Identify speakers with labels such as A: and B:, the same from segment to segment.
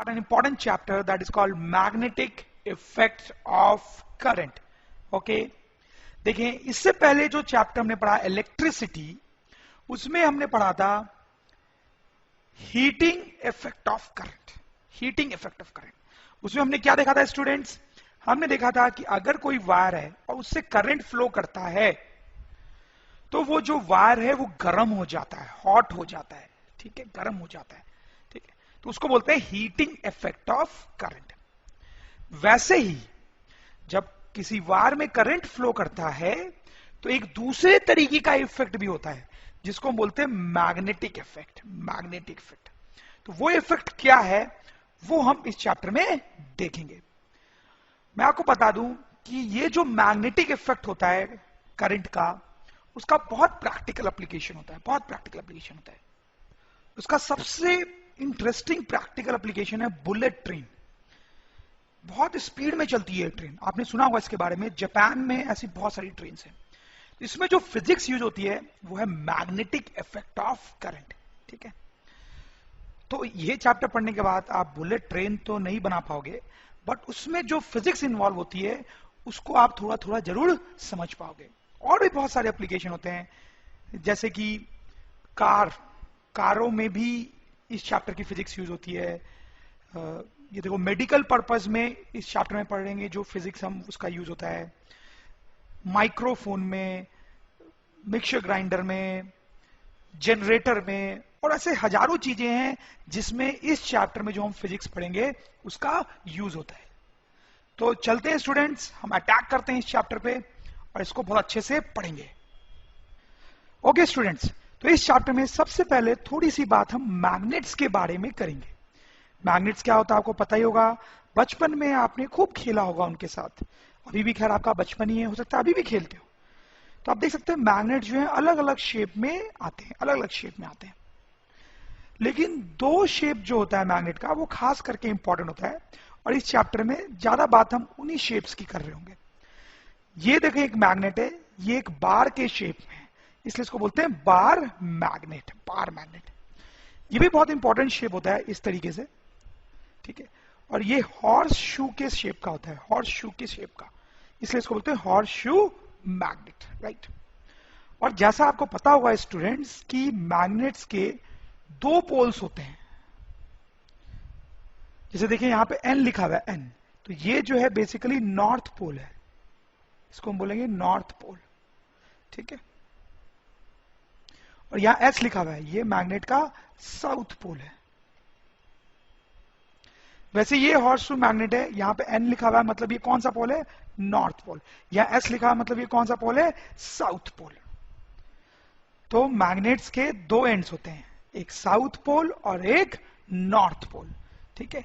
A: an important chapter that is called magnetic effects of current. Okay, देखिए इससे पहले जो चैप्टर हमने पढ़ा इलेक्ट्रिसिटी, उसमें हमने पढ़ा था heating effect of current. Heating effect of current, उसमें हमने क्या देखा था स्टूडेंट्स? हमने देखा था कि अगर कोई वायर है और उससे करंट फ्लो करता है तो वो जो वायर है वो गर्म हो जाता है, हॉट हो जाता है. ठीक है, गर्म हो जाता है. ठीक है, तो उसको बोलते हैं हीटिंग इफेक्ट ऑफ करंट. वैसे ही जब किसी वायर में करंट फ्लो करता है तो एक दूसरे तरीके का इफेक्ट भी होता है जिसको हम बोलते हैं मैग्नेटिक इफेक्ट. मैग्नेटिक इफेक्ट, तो वो इफेक्ट क्या है वो हम इस चैप्टर में देखेंगे. मैं आपको बता दूं कि ये जो मैग्नेटिक इफेक्ट होता है करंट का, उसका बहुत प्रैक्टिकल एप्लीकेशन होता है. बहुत प्रैक्टिकल एप्लीकेशन होता है. उसका सबसे इंटरेस्टिंग प्रैक्टिकल एप्लीकेशन है बुलेट ट्रेन. बहुत स्पीड में चलती है ट्रेन, आपने सुना होगा इसके बारे में. जापान में ऐसी बहुत सारी ट्रेन हैं. इसमें जो फिजिक्स यूज होती है वो है मैग्नेटिक इफेक्ट ऑफ करंट. ठीक है, तो ये चैप्टर पढ़ने के बाद आप बुलेट ट्रेन तो नहीं बना पाओगे, बट उसमें जो फिजिक्स इन्वॉल्व होती है उसको आप थोड़ा थोड़ा जरूर समझ पाओगे. और भी बहुत सारे एप्लीकेशन होते हैं, जैसे कि कारों में भी इस चैप्टर की फिजिक्स यूज होती है. ये देखो मेडिकल पर्पस में इस चैप्टर में पढ़ेंगे जो फिजिक्स हम उसका यूज होता है. माइक्रोफोन में, मिक्सर ग्राइंडर में, जनरेटर में, और ऐसे हजारों चीजें हैं जिसमें इस चैप्टर में जो हम फिजिक्स पढ़ेंगे उसका यूज होता है. तो चलते हैं स्टूडेंट्स, हम अटैक करते हैं इस चैप्टर पे और इसको बहुत अच्छे से पढ़ेंगे. ओके स्टूडेंट्स, तो इस चैप्टर में सबसे पहले थोड़ी सी बात हम मैग्नेट्स के बारे में करेंगे. मैग्नेट्स क्या होता है आपको पता ही होगा. बचपन में आपने खूब खेला होगा उनके साथ. अभी भी खैर आपका बचपन ही है, हो सकता है अभी भी खेलते हो. तो आप देख सकते हैं मैग्नेट जो है अलग अलग शेप में आते हैं, अलग अलग शेप में आते हैं. लेकिन दो शेप जो होता है मैग्नेट का वो खास करके इंपॉर्टेंट होता है, और इस चैप्टर में ज्यादा बात हम उन्हीं शेप्स की कर रहे होंगे. ये देखें एक मैग्नेट है, ये एक बार के शेप में है, इसलिए इसको बोलते हैं बार मैग्नेट. बार मैग्नेट, ये भी बहुत इंपॉर्टेंट शेप होता है इस तरीके से. ठीक है, और ये हॉर्स शू के शेप का होता है, हॉर्स शू के शेप का, इसलिए इसको बोलते हैं हॉर्स शू मैग्नेट. राइट, और जैसा आपको पता होगा स्टूडेंट्स कि मैग्नेट्स के दो पोल्स होते हैं. जैसे देखिए यहां पे N लिखा हुआ है, N, तो ये जो है बेसिकली नॉर्थ पोल है, इसको हम बोलेंगे नॉर्थ पोल. ठीक है, और यहां S लिखा हुआ है, ये मैग्नेट का साउथ पोल है. वैसे ये हॉर्स शू मैग्नेट है, यहां पे N लिखा हुआ है मतलब ये कौन सा पोल है? North pole. यहां S लिखा हुआ है मतलब ये कौन सा पोल है? South pole. तो मैग्नेट्स के दो एंड्स होते हैं, एक साउथ पोल और एक नॉर्थ पोल. ठीक है,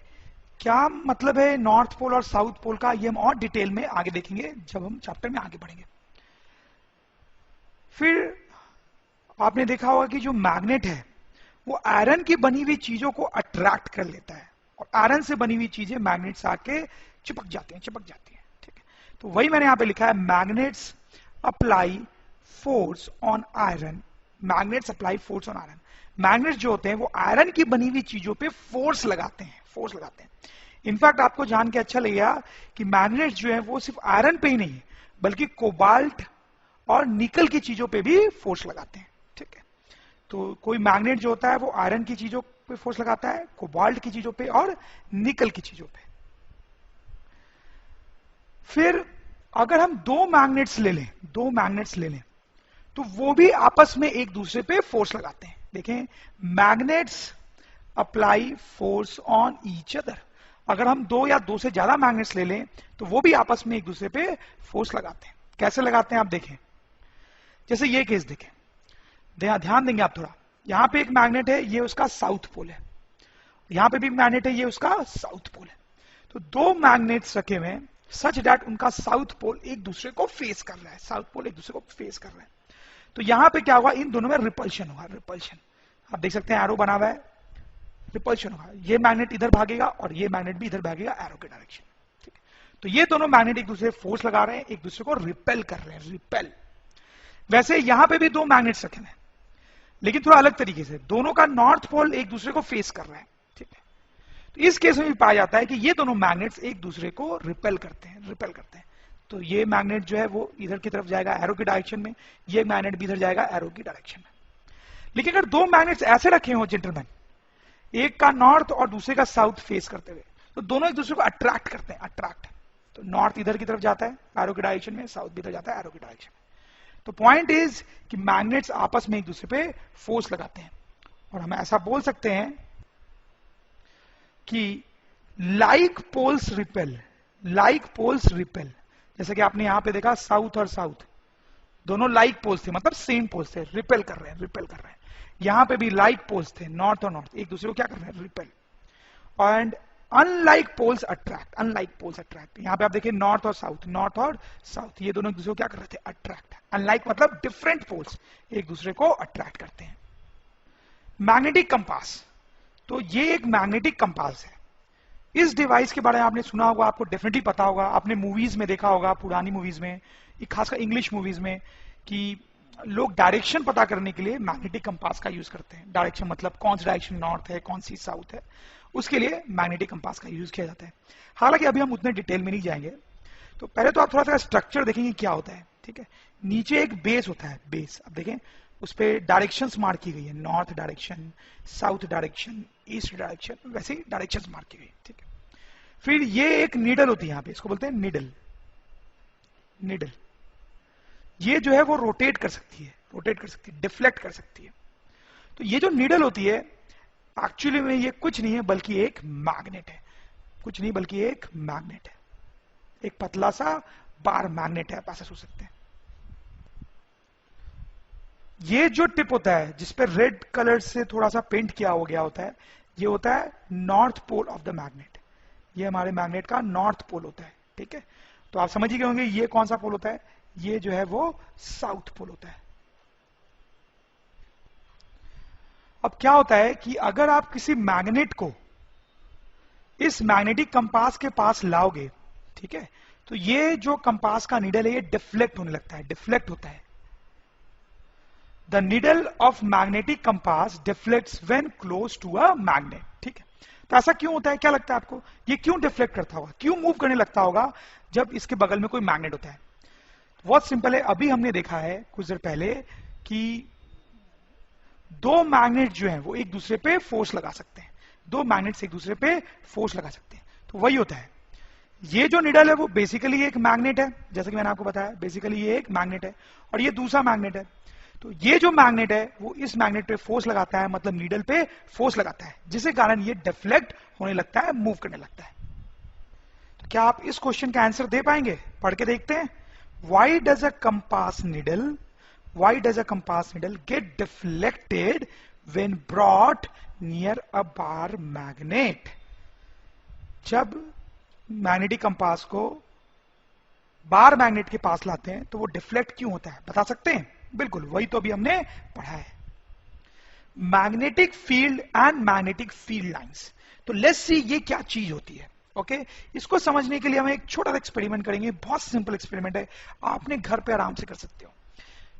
A: क्या मतलब है नॉर्थ पोल और साउथ पोल का, ये हम और डिटेल में आगे देखेंगे जब हम चैप्टर में आगे बढ़ेंगे. फिर आपने देखा होगा कि जो मैग्नेट है वो आयरन की बनी हुई चीजों को अट्रैक्ट कर लेता है, और आयरन से बनी हुई चीजें मैग्नेट्स आके चिपक जाती हैं. ठीक है, तो वही मैंने यहां पे लिखा है, magnets apply force on iron. Magnets apply force on iron. Magnets जो होते हैं वो आयरन की बनी हुई चीजों पे फोर्स लगाते हैं, फोर्स लगाते हैं. इनफैक्ट आपको जान के अच्छा लगेगा कि मैग्नेट्स जो है वो सिर्फ आयरन पे ही नहीं है बल्कि कोबाल्ट और निकल की चीजों पे भी फोर्स लगाते हैं. ठीक है, तो कोई मैग्नेट जो होता है वो आयरन की चीजों पे फोर्स लगाता है, कोबाल्ट की चीजों पे और निकल की चीजों पे. फिर अगर हम दो मैग्नेट्स ले लें तो वो भी आपस में एक दूसरे पे फोर्स लगाते हैं. देखें, magnets apply force on each other. अगर हम दो या दो से ज्यादा मैग्नेट्स ले लें तो वो भी आपस में एक दूसरे पे फोर्स लगाते हैं. कैसे लगाते हैं आप देखें. जैसे ये केस देखें, ध्यान देंगे आप थोड़ा. यहां पे एक मैग्नेट है, ये उसका साउथ पोल है. यहां पे भी मैग्नेट है, ये उसका साउथ पोल है. तो दो मैग्नेट्स रखे हुए हैं सच दैट उनका साउथ पोल एक दूसरे को फेस कर रहा है, साउथ पोल एक दूसरे को फेस कर रहा है. तो यहां पे क्या होगा, इन दोनों में रिपल्शन होगा. रिपल्शन आप देख सकते हैं, एरो बना हुआ है, रिपल्शन होगा. ये मैग्नेट इधर भागेगा और ये मैग्नेट भी इधर भागेगा एरो के डायरेक्शन. ठीक है, तो ये दोनों मैग्नेट एक दूसरे फोर्स लगा रहे हैं, एक दूसरे को रिपेल कर रहे हैं, रिपेल. वैसे यहां पे भी दो मैग्नेट्स रखे हैं लेकिन थोड़ा अलग तरीके से, दोनों का नॉर्थ पोल एक दूसरे को फेस कर रहा है. ठीक है, तो इस केस में भी पाया जाता है कि ये दोनों मैग्नेट्स एक दूसरे को रिपेल करते हैं। तो ये मैग्नेट जो है वो इधर की तरफ जाएगा एरो की डायरेक्शन में, ये मैग्नेट भी इधर जाएगा एरो की डायरेक्शन में। लेकिन अगर दो मैग्नेट्स ऐसे रखे हो जेंटलमैन, एक का नॉर्थ और दूसरे का साउथ फेस करते हुए, तो दोनों एक दूसरे को अट्रैक्ट करते हैं, अट्रैक्ट। तो नॉर्थ इधर की तरफ जाता है एरो की डायरेक्शन में, साउथ भी इधर जाता है एरो की डायरेक्शन में। तो पॉइंट इज कि मैग्नेट्स आपस में एक दूसरे पे फोर्स लगाते हैं, और हम ऐसा बोल सकते हैं कि लाइक पोल्स रिपेल, जैसे कि आपने यहां पे देखा साउथ और साउथ दोनों लाइक पोल्स थे, मतलब सेम पोल्स थे, रिपेल कर रहे हैं। यहां पे भी लाइक पोल्स थे, नॉर्थ और नॉर्थ एक दूसरे को क्या कर रहे हैं, repel. And unlike poles attract. यहां पे आप देखिए नॉर्थ और साउथ ये दोनों एक दूसरे को क्या कर रहे थे, अट्रैक्ट। अनलाइक मतलब डिफरेंट पोल्स एक दूसरे को अट्रैक्ट करते हैं। मैग्नेटिक कंपास, तो ये एक मैग्नेटिक कंपास है। इस डिवाइस के बारे में आपने सुना होगा, आपको डेफिनेटली पता होगा, आपने मूवीज में देखा होगा, पुरानी मूवीज में, खासकर इंग्लिश मूवीज में, कि लोग डायरेक्शन पता करने के लिए मैग्नेटिक कंपास का यूज करते हैं। डायरेक्शन मतलब कौन सी डायरेक्शन नॉर्थ है, कौन सी साउथ है, उसके लिए मैग्नेटिक कंपास का यूज किया जाता है। हालांकि अभी हम उतने डिटेल में नहीं जाएंगे। तो पहले तो आप थोड़ा सा स्ट्रक्चर देखेंगे क्या होता है, ठीक है। नीचे एक बेस होता है, बेस अब देखें उस पर डायरेक्शंस मार्क की गई है, north direction, south direction, east direction, वैसे ही डायरेक्शंस मार्क की गई, ठीक है। फिर ये एक नीडल होती है, यहां पे इसको बोलते हैं नीडल। ये जो है वो रोटेट कर सकती है, डिफ्लेक्ट कर सकती है। तो ये जो नीडल होती है एक्चुअली में ये कुछ नहीं है बल्कि एक मैग्नेट है, एक पतला सा बार मैग्नेट है, आप ऐसा सोच सकते हैं। ये जो टिप होता है जिसपे रेड कलर से थोड़ा सा पेंट किया हो गया होता है, ये होता है north pole of the magnet. ये हमारे मैग्नेट का नॉर्थ पोल होता है, ठीक है। तो आप समझ ही गए होंगे ये कौन सा पोल होता है, ये जो है वो साउथ पोल होता है। अब क्या होता है कि अगर आप किसी मैग्नेट को इस मैग्नेटिक कंपास के पास लाओगे, ठीक है, तो ये जो कंपास का नीडल है ये डिफ्लेक्ट होने लगता है, डिफ्लेक्ट होता है। The needle of magnetic compass deflects when close to a magnet, ठीक है। तो ऐसा क्यों होता है, क्या लगता है आपको, ये क्यों डिफ्लेक्ट करता होगा, क्यों मूव करने लगता होगा जब इसके बगल में कोई मैग्नेट होता है। बहुत सिंपल है, अभी हमने देखा है कुछ देर पहले कि दो मैग्नेट जो हैं वो एक दूसरे पे फोर्स लगा सकते हैं, दो मैग्नेट्स एक दूसरे पे फोर्स लगा सकते हैं। तो वही होता है, ये जो निडल है वो बेसिकली एक मैग्नेट है, जैसा कि मैंने आपको बताया, बेसिकली ये एक मैग्नेट है और ये दूसरा मैग्नेट है। तो ये जो मैग्नेट है वो इस मैग्नेट पे फोर्स लगाता है, मतलब नीडल पे फोर्स लगाता है, जिसके कारण ये डिफ्लेक्ट होने लगता है, मूव करने लगता है। तो क्या आप इस क्वेश्चन का आंसर दे पाएंगे, पढ़ के देखते हैं। Why does a compass needle get deflected when brought near a bar magnet? जब मैग्नेटिक कंपास को बार मैग्नेट के पास लाते हैं तो वो डिफ्लेक्ट क्यों होता है, बता सकते हैं? बिल्कुल वही तो अभी हमने पढ़ा है, magnetic field and magnetic field lines. तो लेट्स सी ये क्या चीज होती है। ओके इसको समझने के लिए हम एक छोटा सा एक्सपेरिमेंट करेंगे, बहुत सिंपल एक्सपेरिमेंट है, आपने घर पे आराम से कर सकते हो,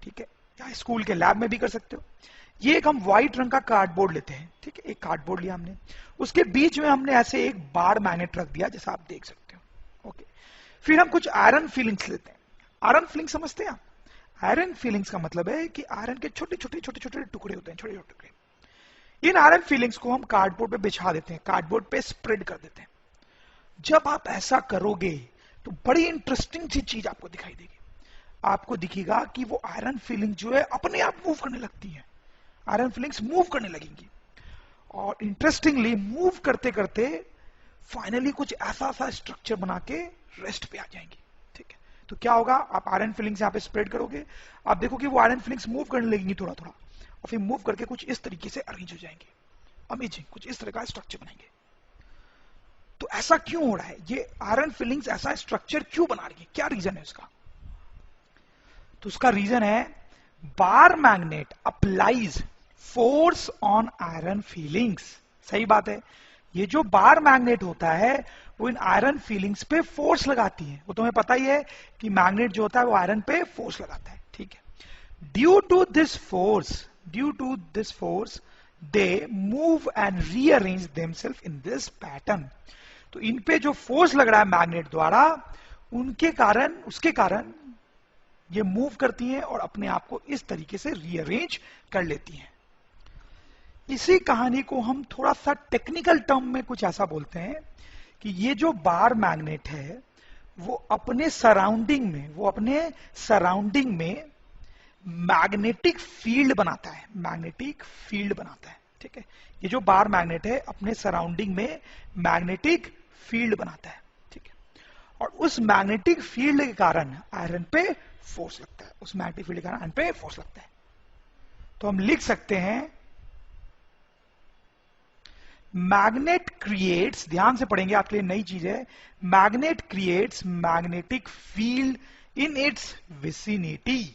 A: ठीक है, या स्कूल के लैब में भी कर सकते हो। ये एक हम व्हाइट रंग का कार्डबोर्ड लेते हैं, ठीक है, एक कार्डबोर्ड लिया हमने, उसके बीच में हमने ऐसे एक बार मैग्नेट रख दिया जैसा आप देख सकते हो। ओके फिर हम कुछ आयरन फीलिंग्स लेते हैं। आयरन फीलिंग समझते हैं आप? आयरन फीलिंग्स का मतलब है कि आयरन के छोटे छोटे टुकड़े होते हैं, छोटे छोटे टुकड़े। इन आयरन फीलिंग्स को हम कार्डबोर्ड पे बिछा देते हैं, कार्डबोर्ड पे स्प्रेड कर देते हैं। जब आप ऐसा करोगे तो बड़ी इंटरेस्टिंग सी चीज आपको दिखाई देगी। आपको दिखेगा कि वो आयरन फीलिंग जो है अपने आप मूव करने लगती है, आयरन फीलिंग्स मूव करने लगेंगी और इंटरेस्टिंगली मूव करते करते फाइनली कुछ ऐसा सा स्ट्रक्चर बना के रेस्ट पे आ जाएंगी, ठीक है। तो क्या होगा, आप आयरन फीलिंग्स यहाँ पे स्प्रेड करोगे, आप देखो कि वो आयरन फीलिंग्स मूव करने लगेंगी थोड़ा थोड़ा, और फिर मूव करके कुछ इस तरीके से अरेंज हो जाएंगे, अमेजिंग, कुछ इस तरह का स्ट्रक्चर बनाएंगे। तो ऐसा क्यों हो रहा है, ये आयरन फीलिंग्स ऐसा स्ट्रक्चर क्यों बना रही है, क्या रीजन है उसका? तो उसका रीजन है bar magnet applies force on iron feelings. सही बात है, ये जो बार मैग्नेट होता है वो इन आयरन फीलिंग्स पे फोर्स लगाती है। वो तुम्हें पता ही है कि मैग्नेट जो होता है वो आयरन पे फोर्स लगाता है, ठीक है। Due to this force they move and rearrange themselves in this pattern. तो इन पे जो फोर्स लग रहा है मैग्नेट द्वारा, उसके कारण ये मूव करती हैं और अपने आप को इस तरीके से रीअरेंज कर लेती हैं। इसी कहानी को हम थोड़ा सा टेक्निकल टर्म में कुछ ऐसा बोलते हैं कि ये जो बार मैग्नेट है वो अपने सराउंडिंग में मैग्नेटिक फील्ड बनाता है, ठीक है। ये जो बार मैग्नेट है अपने सराउंडिंग में मैग्नेटिक फील्ड बनाता है, ठीक है। और उस मैग्नेटिक फील्ड के कारण आयरन पे फोर्स लगता है, तो हम लिख सकते हैं मैग्नेट क्रिएट्स, ध्यान से पढ़ेंगे आपके लिए नई चीज है, magnet creates magnetic field in its vicinity.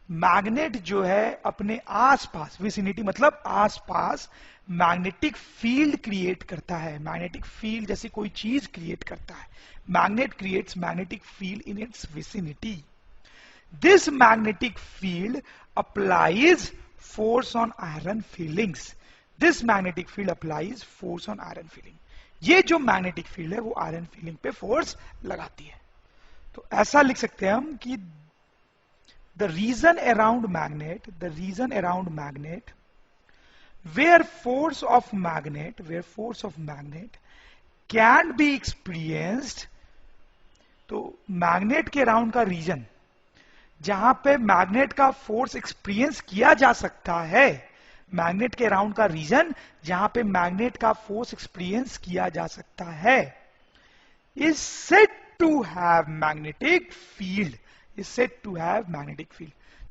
A: Magnet जो है अपने आसपास, विसिनिटी मतलब आसपास, मैग्नेटिक फील्ड क्रिएट करता है, मैग्नेटिक फील्ड जैसी कोई चीज क्रिएट करता है। Magnet creates magnetic field in its vicinity. This magnetic field applies force on iron feelings. This magnetic field applies force on iron feeling. ये जो मैग्नेटिक फील्ड है वो आयरन फीलिंग पे फोर्स लगाती है। तो ऐसा लिख सकते हैं हम कि the region around magnet where force of magnet can be experienced। तो मैग्नेट के अराउंड का रीजन जहां पे मैग्नेट का फोर्स एक्सपीरियंस किया जा सकता है, मैग्नेट के अराउंड का रीजन जहां पे मैग्नेट का फोर्स एक्सपीरियंस किया जा सकता है, is said to have magnetic field,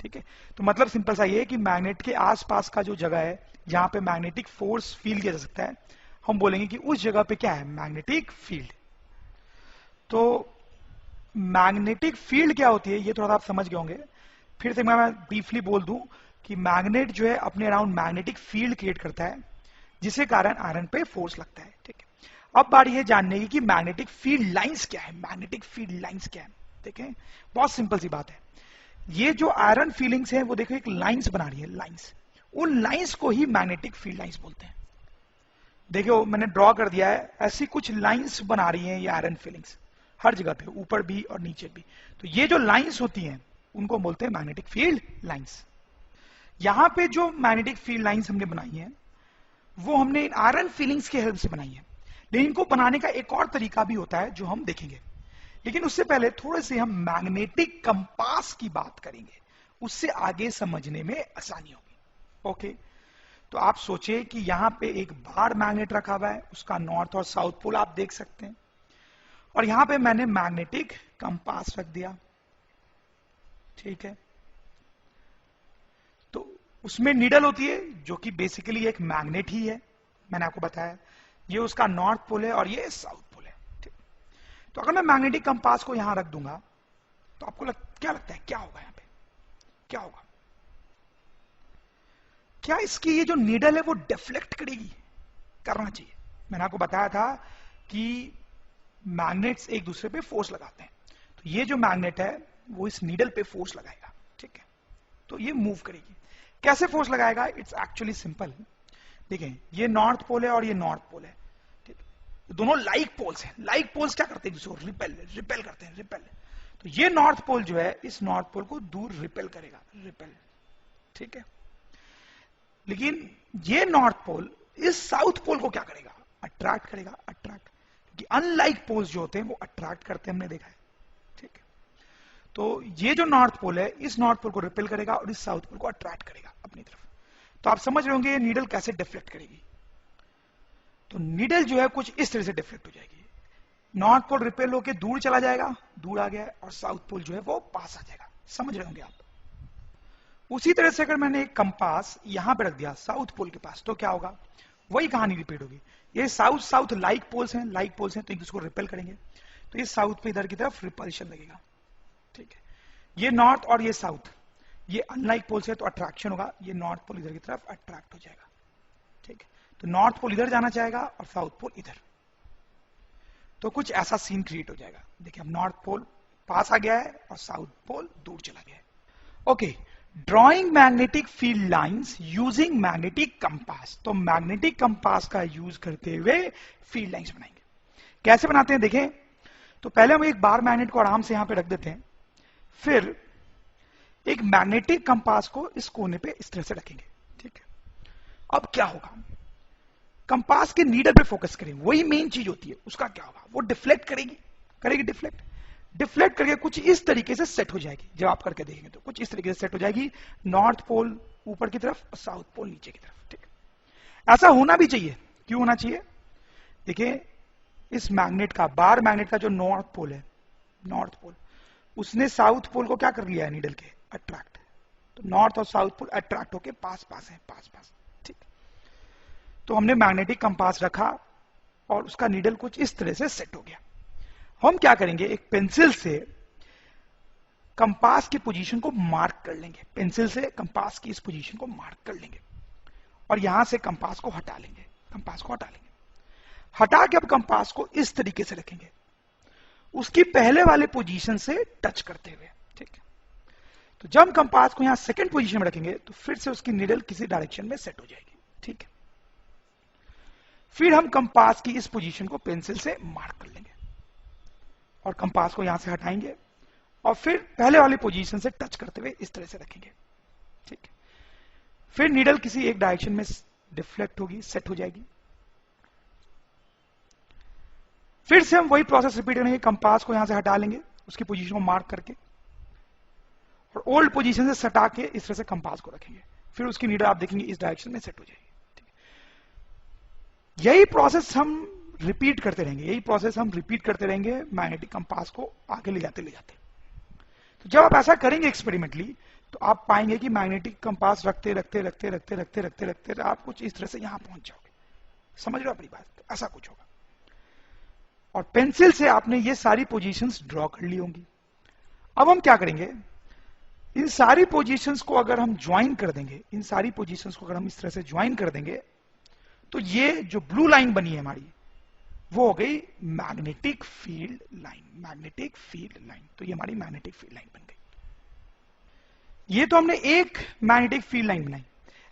A: ठीक है। तो मतलब सिंपल सा ये है कि मैग्नेट के आसपास का जो जगह है जहां पे मैग्नेटिक फोर्स फील किया जा सकता है, हम बोलेंगे कि उस जगह पे क्या है, मैग्नेटिक फील्ड। तो मैग्नेटिक फील्ड क्या होती है ये थोड़ा सा आप समझ गए होंगे, फिर से मैं ब्रीफली बोल दूं कि मैग्नेट जो है अपने अराउंड मैग्नेटिक फील्ड क्रिएट करता है जिसके कारण आयरन पे फोर्स लगता है, ठीक है। अब बारी है जानने की कि मैग्नेटिक फील्ड लाइंस क्या है, देखें बहुत सिंपल सी बात है। ये जो आयरन फीलिंग्स है वो देखो एक लाइंस बना रही है, लाइंस, उन लाइंस को ही मैग्नेटिक फील्ड लाइंस बोलते हैं। देखो मैंने ड्रॉ कर दिया है, ऐसी कुछ लाइंस बना रही हैं ये आयरन फीलिंग्स हर जगह पे, ऊपर भी और नीचे भी। तो ये जो लाइंस होती हैं उनको बोलते हैं मैग्नेटिक फील्ड लाइंस। यहां पे जो मैग्नेटिक फील्ड लाइंस हमने बनाई है वो हमने इन आयरन फीलिंग्स की हेल्प से बनाई है, लेकिन इनको बनाने का एक और तरीका भी होता है जो हम देखेंगे। लेकिन उससे पहले थोड़े से हम मैग्नेटिक कंपास की बात करेंगे, उससे आगे समझने में आसानी होगी। ओके, तो आप सोचे कि यहां पे एक बार मैग्नेट रखा हुआ है, उसका नॉर्थ और साउथ पोल आप देख सकते हैं, और यहां पे मैंने मैग्नेटिक कंपास रख दिया, ठीक है। तो उसमें नीडल होती है जो कि बेसिकली एक मैग्नेट ही है, मैंने आपको बताया। ये उसका नॉर्थ पोल है और ये साउथ पोल है, ठीक। तो अगर मैं मैग्नेटिक कंपास को यहां रख दूंगा तो आपको क्या लगता है क्या होगा, यहां पे क्या होगा? क्या इसकी ये जो नीडल है वो डिफ्लेक्ट करेगी? करना चाहिए। मैंने आपको बताया था कि मैग्नेट्स एक दूसरे पे फोर्स लगाते हैं, तो ये जो मैग्नेट है वो इस नीडल पे फोर्स लगाएगा, ठीक है। तो ये मूव करेगी। कैसे फोर्स लगाएगा? It's actually simple. देखें, ये नॉर्थ पोल है और ये नॉर्थ पोल है, ठीक है। दोनों लाइक पोल्स हैं। लाइक पोल्स क्या करते हैं? दूसरे को रिपेल करते हैं, रिपेल। तो ये नॉर्थ पोल जो है इस नॉर्थ पोल को दूर रिपेल करेगा, रिपेल, ठीक है। लेकिन ये नॉर्थ पोल इस साउथ पोल को क्या करेगा? अट्रैक्ट करेगा, अट्रैक्ट। कि अनलाइक पोल्स जो होते हैं वो अट्रैक्ट करते हैं, हमने देखा है, ठीक है। तो ये जो नॉर्थ पोल है इस नॉर्थ पोल को रिपेल करेगा और इस साउथ पोल को अट्रैक्ट करेगा अपनी तरफ। तो आप समझ रहे होंगे ये नीडल कैसे डिफ्लेक्ट करेगी। तो नीडल जो है कुछ इस तरह से डिफ्लेक्ट हो जाएगी। नॉर्थ पोल रिपेल होकर दूर चला जाएगा, दूर आ गया, और साउथ पोल जो है वो पास आ जाएगा। समझ रहे होंगे आप। उसी तरह से अगर मैंने एक कंपास यहां पे रख दिया साउथ पोल के पास, तो क्या होगा? वही कहानी रिपीट होगी। ये साउथ साउथ लाइक पोल्स हैं, तो एक दूसरे को रिपेल करेंगे, तो ये साउथ पे इधर की तरफ रिपल्शन लगेगा, ठीक है। ये नॉर्थ और ये साउथ, ये अनलाइक पोल्स है तो अट्रैक्शन होगा, ये नॉर्थ पोल इधर की तरफ अट्रैक्ट हो जाएगा, ठीक है। तो नॉर्थ पोल इधर जाना चाहेगा और साउथ पोल इधर, तो कुछ ऐसा सीन क्रिएट हो जाएगा। देखिए अब नॉर्थ पोल पास आ गया है और साउथ पोल दूर चला गया है। Okay, drawing magnetic field lines using magnetic compass. तो मैग्नेटिक कंपास का यूज करते हुए फील्ड लाइंस बनाएंगे। कैसे बनाते हैं देखें। तो पहले हम एक बार मैग्नेट को आराम से यहां पे रख देते हैं, फिर एक मैग्नेटिक कंपास को इस कोने पे इस तरह से रखेंगे। ठीक है, अब क्या होगा, कंपास के नीडल पे फोकस करेंगे, वही मेन चीज होती है। उसका क्या होगा, वो डिफ्लेक्ट करेगी डिफ्लेक्ट करके कुछ इस तरीके से सेट हो जाएगी। जब आप करके देखेंगे तो कुछ इस तरीके से सेट हो जाएगी, नॉर्थ पोल ऊपर की तरफ और साउथ पोल नीचे की तरफ। ठीक, ऐसा होना भी चाहिए। क्यों होना चाहिए, देखिए इस मैग्नेट का, बार मैग्नेट का जो नॉर्थ पोल है, नॉर्थ पोल, उसने साउथ पोल को क्या कर लिया है, नीडल के अट्रैक्ट। तो नॉर्थ और साउथ पोल अट्रैक्ट होके पास पास है, पास पास। ठीक, तो हमने मैग्नेटिक कंपास रखा और उसका नीडल कुछ इस तरह से सेट हो गया। हम क्या करेंगे, एक पेंसिल से कंपास की पोजीशन को मार्क कर लेंगे। पेंसिल से कंपास की इस पोजीशन को मार्क कर लेंगे और यहां से कंपास को हटा लेंगे। हटा के अब कंपास को इस तरीके से रखेंगे, उसकी पहले वाले पोजीशन से टच करते हुए। ठीक है, तो जब कंपास को यहां सेकंड पोजीशन में रखेंगे तो फिर से उसकी नीडल किसी डायरेक्शन में सेट हो जाएगी। ठीक है, फिर हम कंपास की इस पोजीशन को पेंसिल से मार्क कर लेंगे और कंपास को यहां से हटाएंगे और फिर पहले वाली पोजीशन से टच करते हुए इस तरह से रखेंगे। ठीक है, फिर नीडल किसी एक डायरेक्शन में डिफ्लेक्ट होगी, सेट हो जाएगी। फिर से हम वही प्रोसेस रिपीट करेंगे, कंपास को यहां से हटा लेंगे, उसकी पोजीशन को मार्क करके और ओल्ड पोजीशन से सटा के इस तरह से कंपास को रखेंगे। फिर उसकी नीडल आप देखेंगे इस डायरेक्शन में सेट हो जाएगी। यही प्रोसेस हम रिपीट करते रहेंगे, मैग्नेटिक कंपास को आगे ले जाते। तो जब आप ऐसा करेंगे एक्सपेरिमेंटली, तो आप पाएंगे कि मैग्नेटिक कंपास रखते आप कुछ इस तरह से यहां पहुंच जाओगे। समझ रहे हो अपनी बात, तो ऐसा कुछ होगा। और पेंसिल से आपने ये सारी पोजीशंस ड्रॉ कर ली होंगी। अब हम क्या करेंगे, इन सारी पोजीशंस को अगर हम ज्वाइन कर देंगे, इस तरह से ज्वाइन कर देंगे, तो ये जो ब्लू लाइन बनी है हमारी, वो हो गई मैग्नेटिक फील्ड लाइन। तो ये हमारी मैग्नेटिक फील्ड लाइन बन गई। ये तो हमने एक मैग्नेटिक फील्ड लाइन बनाई।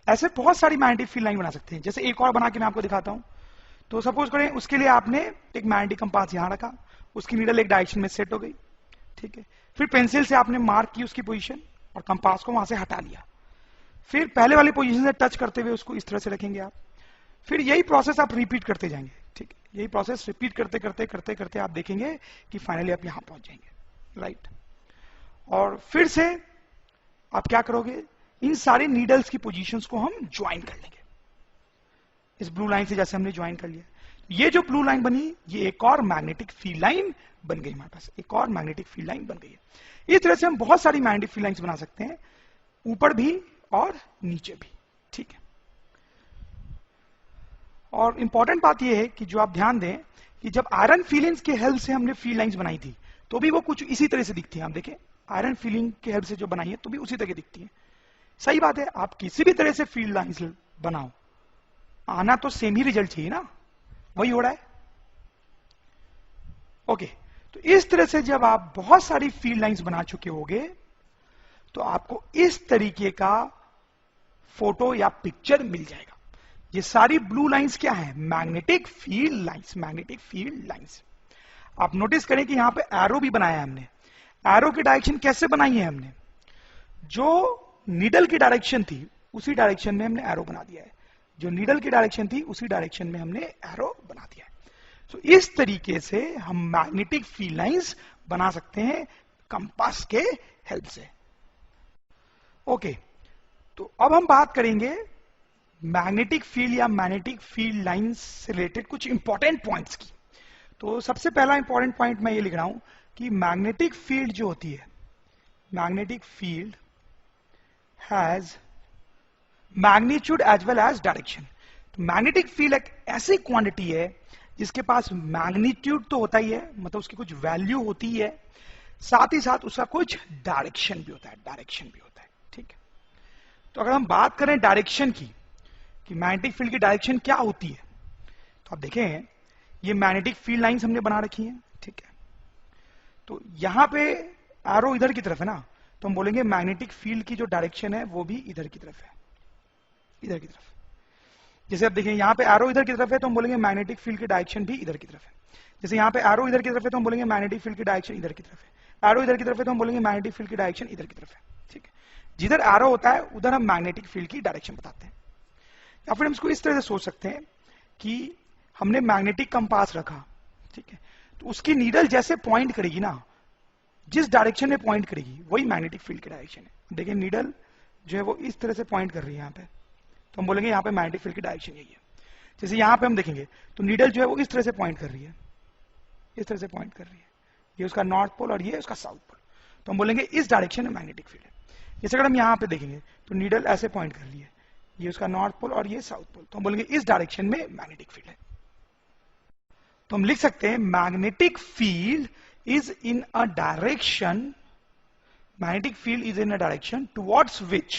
A: ऐसे बहुत सारी मैग्नेटिक फील्ड लाइन बना सकते हैं। जैसे एक और बना के मैं आपको दिखाता हूं। तो सपोज करें, उसके लिए आपने एक मैग्नेटिक कंपास यहां रखा, उसकी नीडल एक डायरेक्शन में सेट हो गई। ठीक है, फिर पेंसिल से आपने मार्क की उसकी पोजीशन और कंपास को वहां से हटा लिया। फिर पहले वाली पोजीशन से टच करते हुए उसको इस तरह से रखेंगे आप। फिर यही प्रोसेस आप रिपीट करते जाएंगे। ठीक है, यही प्रोसेस रिपीट करते आप देखेंगे कि फाइनली आप यहां पहुंच जाएंगे। राइट, और फिर से आप क्या करोगे, इन सारे नीडल्स की पोजीशंस को हम ज्वाइन कर लेंगे इस ब्लू लाइन से, जैसे हमने ज्वाइन कर लिया। ये जो ब्लू लाइन बनी, ये एक और मैग्नेटिक फील्ड लाइन बन गई हमारे पास, एक और मैग्नेटिक फील्ड लाइन बन गई है। इस तरह से हम बहुत सारी मैग्नेटिक फील्ड लाइंस बना सकते हैं, ऊपर भी और नीचे भी। ठीक है, और इंपॉर्टेंट बात यह है कि जो आप ध्यान दें कि जब आयरन फीलिंग्स के हेल्प से हमने फील्ड लाइंस बनाई थी, तो भी वो कुछ इसी तरह से दिखती है। हम देखें, आयरन फीलिंग के हेल्प से जो बनाई है तो भी उसी तरह दिखती है। सही बात है, आप किसी भी तरह से फील्ड लाइंस बनाओ, आना तो सेम ही रिजल्ट चाहिए ना, वही हो रहा है। ओके, तो इस तरह से जब आप बहुत सारी फील्ड लाइंस बना चुके होंगे, तो आपको इस तरीके का फोटो या पिक्चर मिल जाएगा। ये सारी ब्लू लाइंस क्या है, मैग्नेटिक फील्ड लाइंस। आप नोटिस करें कि यहां पे एरो भी बनाया है हमने। एरो की डायरेक्शन कैसे बनाई है हमने, जो नीडल की डायरेक्शन थी उसी डायरेक्शन में हमने एरो बना दिया है। जो नीडल की डायरेक्शन थी उसी डायरेक्शन में हमने एरो बना दिया है। तो इस तरीके से हम मैग्नेटिक फील्ड लाइंस बना सकते हैं कंपास के हेल्प से। ओके, तो अब हम बात करेंगे मैग्नेटिक फील्ड या मैग्नेटिक फील्ड लाइंस से रिलेटेड कुछ इंपॉर्टेंट पॉइंट्स की। तो सबसे पहला इंपॉर्टेंट पॉइंट मैं ये लिख रहा हूं कि मैग्नेटिक फील्ड जो होती है, magnetic field has magnitude as well as direction. तो मैग्नेटिक फील्ड एक ऐसी क्वांटिटी है जिसके पास मैग्नीट्यूड तो होता ही है, मतलब उसकी कुछ वैल्यू होती है, साथ ही साथ उसका कुछ डायरेक्शन भी होता है। ठीक है, तो अगर हम बात करें डायरेक्शन की कि मैग्नेटिक फील्ड की डायरेक्शन क्या होती है, तो आप देखें ये मैग्नेटिक फील्ड लाइंस हमने बना रखी हैं। ठीक है, तो यहां पे एरो इधर की तरफ है ना, तो हम बोलेंगे मैग्नेटिक फील्ड की जो डायरेक्शन है वो भी इधर की तरफ है, इधर की तरफ। जैसे आप देखें यहाँ पे एरो इधर की तरफ है तो हम बोलेंगे मैग्नेटिक फील्ड की डायरेक्शन भी इधर की तरफ है। जैसे यहाँ पे एरो इधर की तरफ है तो हम बोलेंगे मैग्नेटिक फील्ड की डायरेक्शन इधर की तरफ है। एरो इधर की तरफ है तो हम बोलेंगे मैग्नेटिक फील्ड की डायरेक्शन इधर की तरफ है। ठीक है, जिधर एरो होता है उधर हम मैग्नेटिक फील्ड की डायरेक्शन बताते हैं। या फिर हम इसको इस तरह से सोच सकते हैं कि हमने मैग्नेटिक कंपास रखा, ठीक है, तो उसकी नीडल जैसे पॉइंट करेगी ना, जिस डायरेक्शन में पॉइंट करेगी वही मैग्नेटिक फील्ड की डायरेक्शन है। देखिए नीडल जो है वो इस तरह से पॉइंट कर रही है यहाँ पे, तो हम बोलेंगे यहाँ पे मैग्नेटिक फील्ड की डायरेक्शन यही है। जैसे यहाँ पे हम देखेंगे तो नीडल जो है वो इस तरह से पॉइंट कर रही है, इस तरह से पॉइंट कर रही है, ये उसका नॉर्थ पोल और ये उसका साउथ पोल, तो हम बोलेंगे इस डायरेक्शन में मैग्नेटिक फील्ड है। जैसे अगर हम यहाँ पे देखेंगे तो नीडल ऐसे पॉइंट कर रही है, ये उसका नॉर्थ पोल और ये साउथ पोल, तो हम बोलेंगे इस डायरेक्शन में मैग्नेटिक फील्ड है। तो हम लिख सकते हैं magnetic field is in a direction, magnetic field is in a direction towards which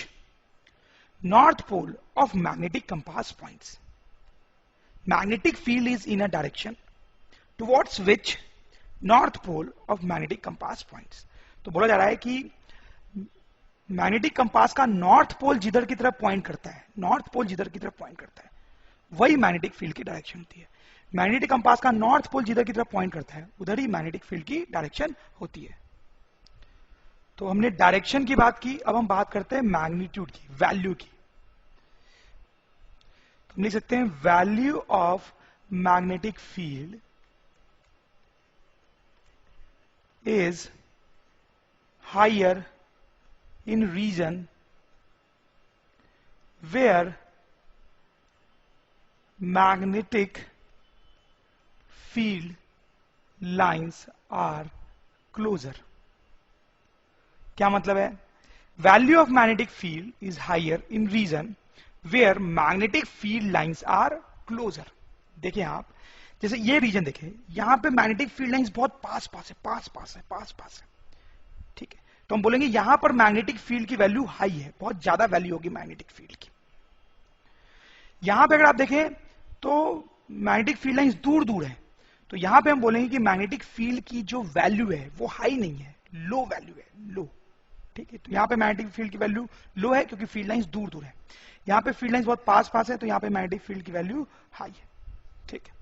A: north pole of magnetic compass points. Magnetic field is in a direction towards which north pole of magnetic compass points. तो बोला जा रहा है कि magnetic compass का north pole जिधर की तरफ पॉइंट करता है, नॉर्थ पोल जिधर की तरफ पॉइंट करता है वही मैग्नेटिक फील्ड की डायरेक्शन होती है। मैग्नेटिक कंपास का नॉर्थ पोल जिधर की तरफ पॉइंट करता है उधर ही मैग्नेटिक फील्ड की डायरेक्शन होती है। तो हमने डायरेक्शन की बात की, अब हम बात करते हैं मैग्नीट्यूड की, वैल्यू की। तो हम लिख सकते हैं value of magnetic field is higher in region where magnetic field lines are closer. क्या मतलब है? Value of magnetic field is higher in region where magnetic field lines are closer. देखिए आप, जैसे ये रीजन देखें, यहां पे मैग्नेटिक फील्ड लाइंस बहुत पास पास है, पास पास है, पास पास है, ठीक है, तो हम बोलेंगे यहां पर मैग्नेटिक फील्ड की वैल्यू हाई है, बहुत ज्यादा वैल्यू होगी मैग्नेटिक फील्ड की। यहां पे अगर आप देखें तो मैग्नेटिक फील्ड लाइंस दूर दूर है, तो यहां पे हम बोलेंगे कि मैग्नेटिक फील्ड की जो वैल्यू है वो हाई नहीं है, लो वैल्यू है, लो, ठीक है। तो यहां पे मैग्नेटिक फील्ड की वैल्यू लो है क्योंकि फील्ड लाइंस दूर दूर है। यहां पे फील्ड लाइंस बहुत पास पास है तो यहां पे मैग्नेटिक फील्ड की वैल्यू हाई है, ठीक है।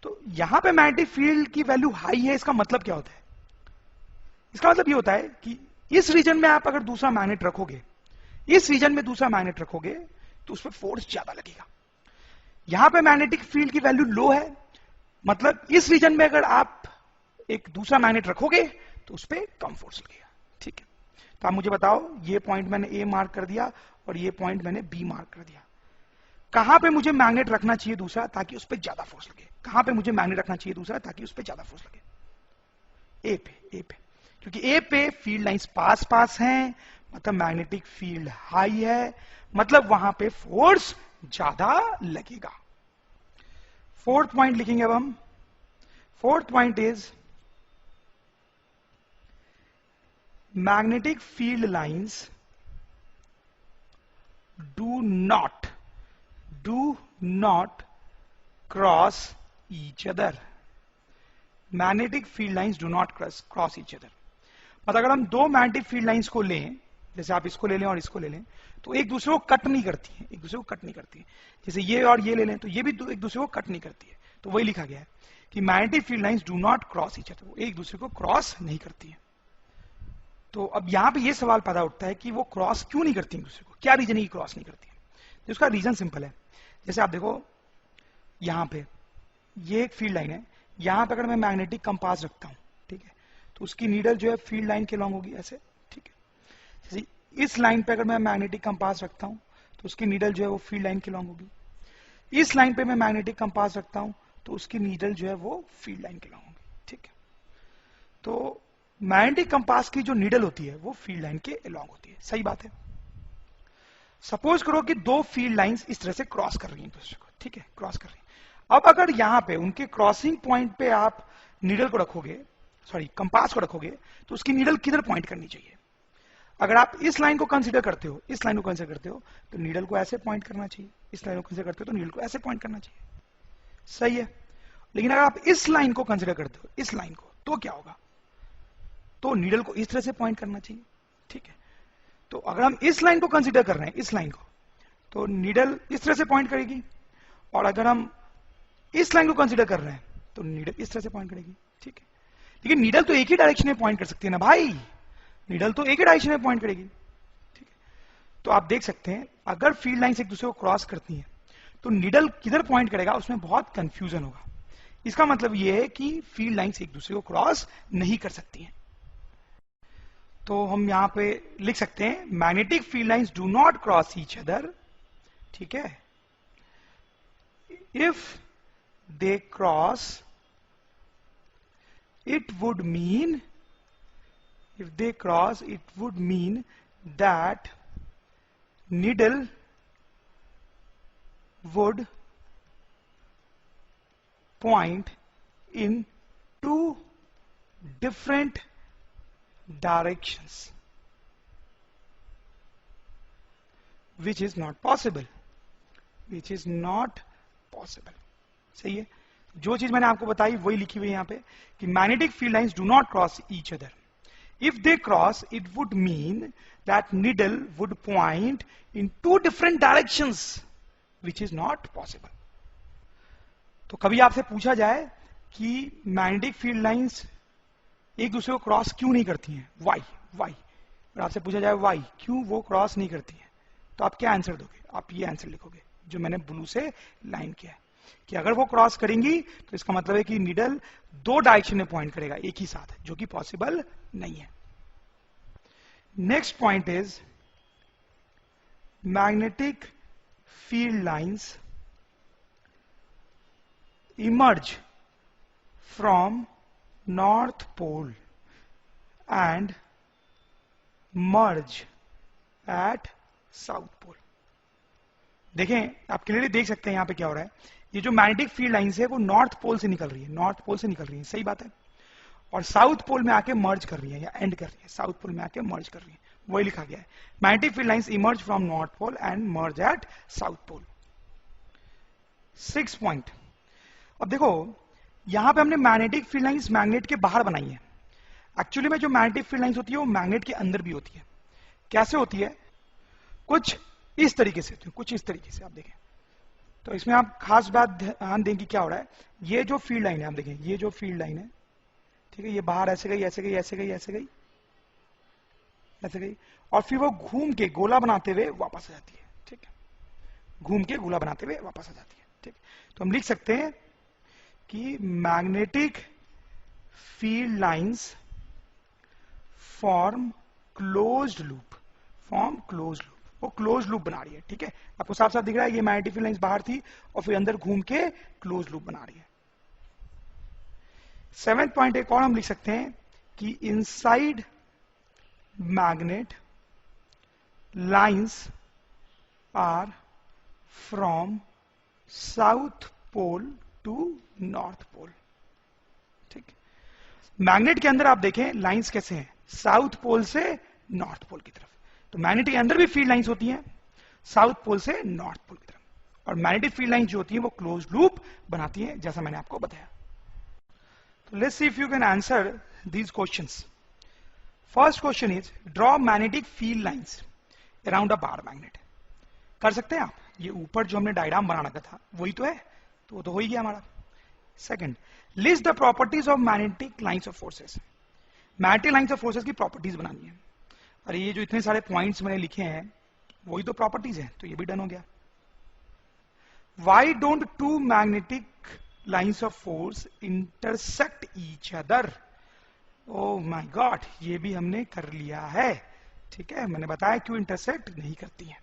A: तो यहां पे मैग्नेटिक फील्ड की वैल्यू हाई है, इसका मतलब क्या होता है? इसका मतलब ये होता है कि इस रीजन में आप अगर दूसरा मैग्नेट रखोगे, इस रीजन में दूसरा मैग्नेट रखोगे तो उस पर फोर्स ज्यादा लगेगा। यहां पे मैग्नेटिक फील्ड की वैल्यू लो है, मतलब इस रीजन में अगर आप एक दूसरा मैग्नेट रखोगे तो उस पर कम फोर्स लगेगा, ठीक है। तो आप मुझे बताओ, ये पॉइंट मैंने ए मार्क कर दिया और ये पॉइंट मैंने बी मार्क कर दिया, कहां पे मुझे मैग्नेट रखना चाहिए दूसरा ताकि उस पर ज्यादा फोर्स लगे? कहां पे मुझे मैग्नेट रखना चाहिए दूसरा ताकि उस पर ज्यादा फोर्स लगे? ए पे, ए पे, क्योंकि ए पे फील्ड लाइंस पास पास हैं, मतलब मैग्नेटिक फील्ड हाई है, मतलब वहां पे फोर्स ज्यादा लगेगा। फोर्थ पॉइंट लिखेंगे अब हम। Fourth point is magnetic field lines do not cross each other. Magnetic field lines do not cross each other. मतलब अगर हम दो मैग्नेटिक फील्ड लाइंस को लें, जैसे आप इसको ले लें और इसको ले लें, तो एक दूसरे को कट नहीं करती है, एक दूसरे को कट नहीं करती है। जैसे ये और ये ले लें तो ये भी एक दूसरे को कट नहीं करती है। तो वही लिखा गया है कि magnetic field lines do not cross each other, वो एक दूसरे को क्रॉस नहीं करती है। तो अब यहां पे ये सवाल पैदा उठता है कि वो क्रॉस क्यों नहीं करती एक दूसरे को, क्या रीजन है कि क्रॉस नहीं करती है? तो उसका रीजन सिंपल है। जैसे आप देखो यहां पे ये एक फील्ड लाइन है, यहां पे अगर मैं मैग्नेटिक कंपास रखता हूं, ठीक है, तो उसकी नीडल जो है फील्ड लाइन के लॉन्ग होगी ऐसे, ठीक है। जैसे इस लाइन पे अगर मैं मैग्नेटिक कंपास रखता हूं तो उसकी नीडल जो है वो फील्ड लाइन के लॉन्ग होगी। इस लाइन पे मैं मैग्नेटिक कंपास रखता हूं तो उसकी नीडल जो है वो फील्ड लाइन के लॉन्ग होगी, ठीक है। तो मैग्नेटिक कंपास की जो नीडल होती है वो फील्ड लाइन के अलोंग होती है, सही बात है। सपोज करो कि दो फील्ड लाइंस इस तरह से क्रॉस कर रही हैं एक दूसरे को, ठीक है, क्रॉस कर रही हैं। अब अगर यहां पे उनके क्रॉसिंग पॉइंट पे आप नीडल को रखोगे, सॉरी कंपास को रखोगे, तो उसकी नीडल किधर पॉइंट करनी चाहिए? अगर आप इस लाइन को कंसीडर करते हो, इस लाइन को कंसीडर करते हो, तो नीडल को ऐसे पॉइंट करना चाहिए। इस लाइन को कंसीडर करते हो तो नीडल को ऐसे पॉइंट करना चाहिए, सही है। लेकिन अगर आप इस लाइन को कंसीडर करते हो, इस लाइन को, तो क्या होगा? तो नीडल को इस तरह से पॉइंट करना चाहिए, ठीक है, तो अगर हम इस लाइन को कंसीडर कर रहे हैं, इस लाइन को, तो नीडल इस तरह से पॉइंट करेगी, और अगर हम इस लाइन को कंसीडर कर रहे हैं तो नीडल इस तरह से पॉइंट करेगी। ठीक है, लेकिन नीडल तो एक ही डायरेक्शन में पॉइंट कर सकती है ना भाई, नीडल तो एक ही डायरेक्शन में पॉइंट करेगी। ठीक है, तो आप देख सकते हैं अगर फील्ड लाइंस एक दूसरे को क्रॉस करती हैं तो नीडल किधर पॉइंट करेगा उसमें बहुत कंफ्यूजन होगा। इसका मतलब यह है कि फील्ड लाइंस एक दूसरे को क्रॉस नहीं कर सकती हैं। तो हम यहां पे लिख सकते हैं magnetic field lines do not cross each other. ठीक है, if they cross it would mean, if they cross, it would mean that needle would point in two different directions, which is not possible, which is not possible। सही है, जो चीज मैंने आपको बताई वही लिखी हुई है यहां पे कि magnetic field lines do not cross each other. If they cross it would mean that needle would point in two different directions which is not possible. तो कभी आपसे पूछा जाए कि मैग्नेटिक फील्ड लाइंस एक दूसरे को क्रॉस क्यों नहीं करती हैं, वाई वाई, और आपसे पूछा जाए वाई, क्यों वो क्रॉस नहीं करती हैं, तो आप क्या आंसर दोगे? आप ये आंसर लिखोगे जो मैंने ब्लू से लाइन किया है कि अगर वो क्रॉस करेंगी तो इसका मतलब है कि नीडल दो डायरेक्शन में पॉइंट करेगा एक ही साथ, जो कि पॉसिबल नहीं है। Next point is magnetic field lines emerge from north pole and merge at south pole. देखें, आप क्लियरली देख सकते हैं यहां पे क्या हो रहा है। ये जो मैग्नेटिक फील्ड लाइंस है वो नॉर्थ पोल से निकल रही है, नॉर्थ पोल से निकल रही है, सही बात है, और साउथ पोल में आके मर्ज कर रही है या एंड कर रही है, साउथ पोल में आके मर्ज कर रही है, वही लिखा गया है magnetic field lines emerge from north pole and merge at south pole. 6 point. अब देखो यहां पे हमने मैग्नेटिक फील्ड लाइंस मैग्नेट के बाहर बनाई है। एक्चुअली में जो मैग्नेटिक फील्ड लाइंस होती है वो मैग्नेट के अंदर भी होती है। कैसे होती है? कुछ इस तरीके से होती है, कुछ इस तरीके से। आप देखें तो इसमें आप खास बात ध्यान दें कि क्या हो रहा है। ये जो फील्ड लाइन है, आप देखें ये जो फील्ड लाइन है, ठीक है, ये बाहर ऐसे गई, ऐसे गई, ऐसे गई, ऐसे गई, ऐसे गई, और फिर वो घूम के गोला बनाते हुए वापस आ जाती है। ठीक है, घूम के गोला बनाते हुए वापस आ जाती है। ठीक, तो हम लिख सकते हैं कि magnetic field lines form closed loop, form closed loop, वो क्लोज लूप बना रही है। ठीक है, आपको साफ साफ दिख रहा है ये मैग्नेटिक फील्ड लाइंस बाहर थी और फिर अंदर घूम के क्लोज लूप बना रही है। 7th पॉइंट एक और हम लिख सकते हैं कि inside magnet lines are from south pole to north pole. ठीक, मैग्नेट के अंदर आप देखें लाइंस कैसे हैं, साउथ पोल से नॉर्थ पोल की तरफ। तो मैग्नेट के अंदर भी फील्ड लाइंस होती हैं साउथ पोल से नॉर्थ पोल की तरफ, और मैग्नेटिक फील्ड लाइंस जो होती है वो क्लोज लूप बनाती है, जैसा मैंने आपको बताया। तो let's see if you can answer these questions. First question is draw magnetic field lines around a bar magnet. कर सकते हैं आप, ये ऊपर जो हमने डायग्राम बना रखा था वही तो है, तो वो तो हो ही गया हमारा। Second, list the properties of magnetic lines of forces. Magnetic lines of forces की प्रॉपर्टीज बनानी है। अरे ये जो इतने सारे पॉइंट्स मैंने लिखे हैं वही तो प्रॉपर्टीज हैं, तो ये भी डन हो गया। Why don't two magnetic lines of force intersect each other. Oh my god, ये भी हमने कर लिया है। ठीक है, मैंने बताया क्यों इंटरसेक्ट नहीं करती हैं।